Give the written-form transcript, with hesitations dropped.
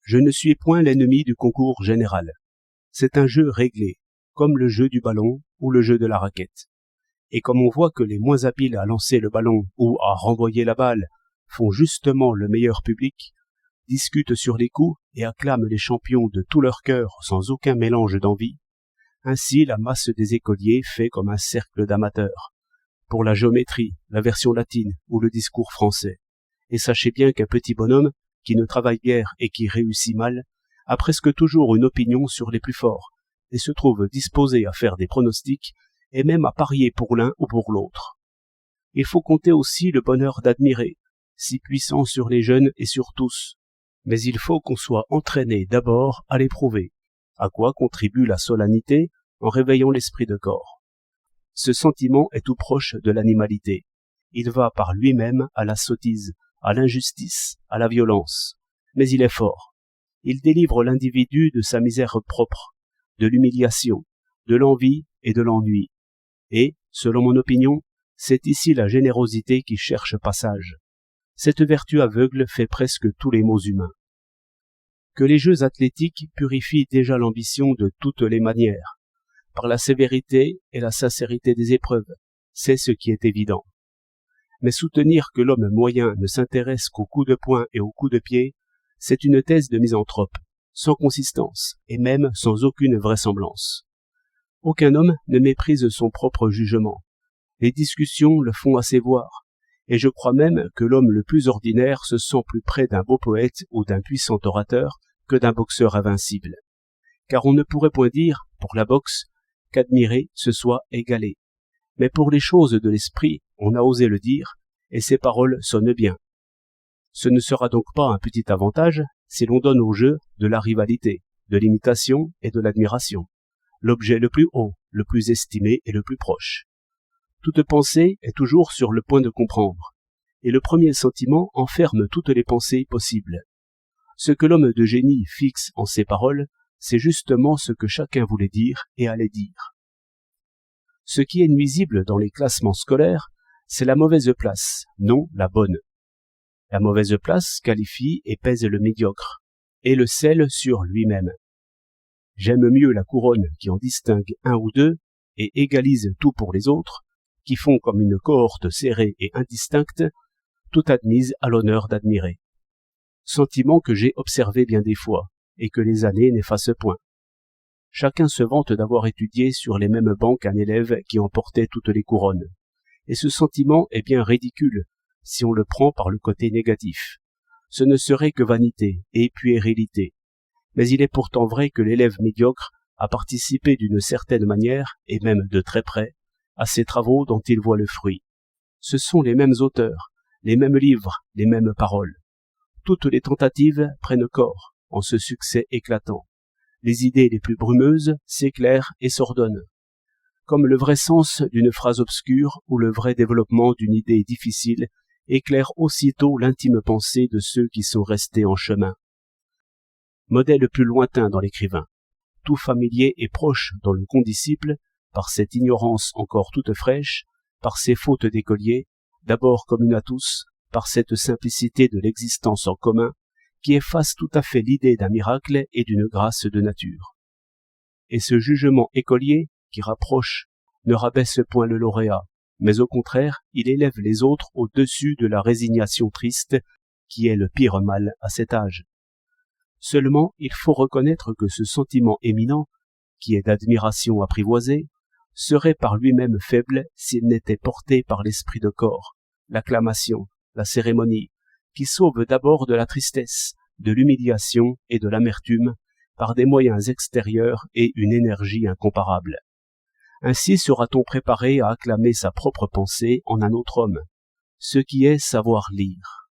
Je ne suis point l'ennemi du concours général. C'est un jeu réglé, comme le jeu du ballon ou le jeu de la raquette. Et comme on voit que les moins habiles à lancer le ballon ou à renvoyer la balle font justement le meilleur public, discutent sur les coups et acclament les champions de tout leur cœur sans aucun mélange d'envie, ainsi la masse des écoliers fait comme un cercle d'amateurs, pour la géométrie, la version latine ou le discours français. Et sachez bien qu'un petit bonhomme, qui ne travaille guère et qui réussit mal, a presque toujours une opinion sur les plus forts, et se trouve disposé à faire des pronostics et même à parier pour l'un ou pour l'autre. Il faut compter aussi le bonheur d'admirer, si puissant sur les jeunes et sur tous, mais il faut qu'on soit entraîné d'abord à l'éprouver, à quoi contribue la solennité en réveillant l'esprit de corps. Ce sentiment est tout proche de l'animalité. Il va par lui-même à la sottise, à l'injustice, à la violence, mais il est fort. Il délivre l'individu de sa misère propre, de l'humiliation, de l'envie et de l'ennui. Et, selon mon opinion, c'est ici la générosité qui cherche passage. Cette vertu aveugle fait presque tous les maux humains. Que les jeux athlétiques purifient déjà l'ambition de toutes les manières, par la sévérité et la sincérité des épreuves, c'est ce qui est évident. Mais soutenir que l'homme moyen ne s'intéresse qu'aux coups de poing et aux coups de pied, c'est une thèse de misanthrope, sans consistance et même sans aucune vraisemblance. Aucun homme ne méprise son propre jugement. Les discussions le font assez voir, et je crois même que l'homme le plus ordinaire se sent plus près d'un beau poète ou d'un puissant orateur que d'un boxeur invincible. Car on ne pourrait point dire, pour la boxe, qu'admirer ce soit égaler. Mais pour les choses de l'esprit, on a osé le dire, et ces paroles sonnent bien. Ce ne sera donc pas un petit avantage si l'on donne au jeu de la rivalité, de l'imitation et de l'admiration, l'objet le plus haut, le plus estimé et le plus proche. Toute pensée est toujours sur le point de comprendre, et le premier sentiment enferme toutes les pensées possibles. Ce que l'homme de génie fixe en ses paroles, c'est justement ce que chacun voulait dire et allait dire. Ce qui est nuisible dans les classements scolaires, c'est la mauvaise place, non la bonne. La mauvaise place qualifie et pèse le médiocre, et le scelle sur lui-même. J'aime mieux la couronne qui en distingue un ou deux et égalise tout pour les autres, qui font comme une cohorte serrée et indistincte, tout admise à l'honneur d'admirer. Sentiment que j'ai observé bien des fois, et que les années n'effacent point. Chacun se vante d'avoir étudié sur les mêmes bancs qu'un élève qui emportait toutes les couronnes. Et ce sentiment est bien ridicule, si on le prend par le côté négatif. Ce ne serait que vanité et puérilité. Mais il est pourtant vrai que l'élève médiocre a participé d'une certaine manière, et même de très près, à ces travaux dont il voit le fruit. Ce sont les mêmes auteurs, les mêmes livres, les mêmes paroles. Toutes les tentatives prennent corps en ce succès éclatant. Les idées les plus brumeuses s'éclairent et s'ordonnent. Comme le vrai sens d'une phrase obscure ou le vrai développement d'une idée difficile éclaire aussitôt l'intime pensée de ceux qui sont restés en chemin. Modèle plus lointain dans l'écrivain, tout familier et proche dans le condisciple, par cette ignorance encore toute fraîche, par ces fautes d'écolier, d'abord communes à tous, par cette simplicité de l'existence en commun, qui efface tout à fait l'idée d'un miracle et d'une grâce de nature. Et ce jugement écolier, qui rapproche, ne rabaisse point le lauréat, mais au contraire, il élève les autres au-dessus de la résignation triste, qui est le pire mal à cet âge. Seulement, il faut reconnaître que ce sentiment éminent, qui est d'admiration apprivoisée, serait par lui-même faible s'il n'était porté par l'esprit de corps, l'acclamation, la cérémonie, qui sauve d'abord de la tristesse, de l'humiliation et de l'amertume par des moyens extérieurs et une énergie incomparable. Ainsi sera-t-on préparé à acclamer sa propre pensée en un autre homme, ce qui est savoir lire.